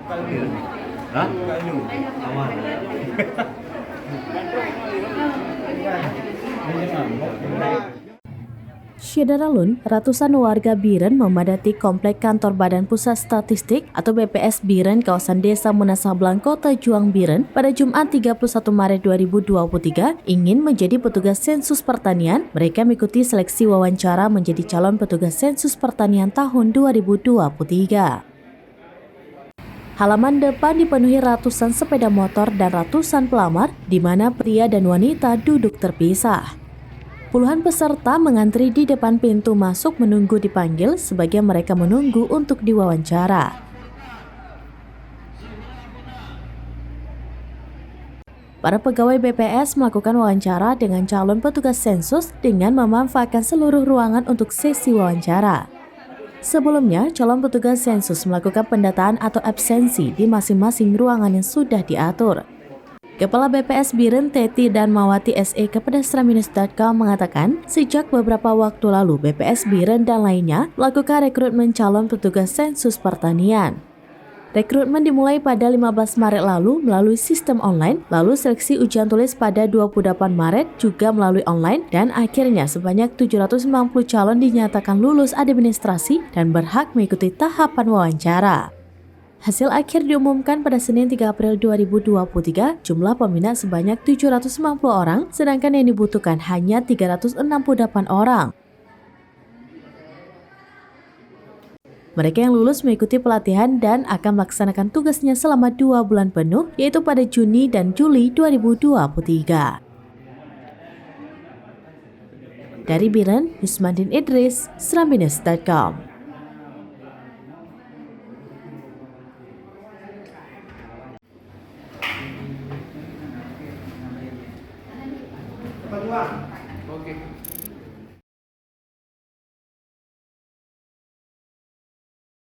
Hah? Syederalun, ratusan warga Biren memadati komplek kantor Badan Pusat Statistik atau BPS Biren kawasan Desa Menasablang, Kota Juang, Biren pada Jumat 31 Maret 2023 ingin menjadi petugas sensus pertanian. Mereka mengikuti seleksi wawancara menjadi calon petugas sensus pertanian tahun 2023. Halaman depan dipenuhi ratusan sepeda motor dan ratusan pelamar, di mana pria dan wanita duduk terpisah. Puluhan peserta mengantri di depan pintu masuk menunggu dipanggil sebagian mereka menunggu untuk diwawancara. Para pegawai BPS melakukan wawancara dengan calon petugas sensus dengan memanfaatkan seluruh ruangan untuk sesi wawancara. Sebelumnya, calon petugas sensus melakukan pendataan atau absensi di masing-masing ruangan yang sudah diatur. Kepala BPS Biren Teti dan Mawati SE kepada sraminus.com mengatakan, sejak beberapa waktu lalu BPS Biren dan lainnya melakukan rekrutmen calon petugas sensus pertanian. Rekrutmen dimulai pada 15 Maret lalu melalui sistem online, lalu seleksi ujian tulis pada 28 Maret juga melalui online, dan akhirnya sebanyak 790 calon dinyatakan lulus administrasi dan berhak mengikuti tahapan wawancara. Hasil akhir diumumkan pada Senin 3 April 2023, jumlah peminat sebanyak 790 orang, sedangkan yang dibutuhkan hanya 368 orang. Mereka yang lulus mengikuti pelatihan dan akan melaksanakan tugasnya selama 2 bulan penuh, yaitu pada Juni dan Juli 2023. Dari Biren, Yusmandin Idris, sraminus.com. Oke.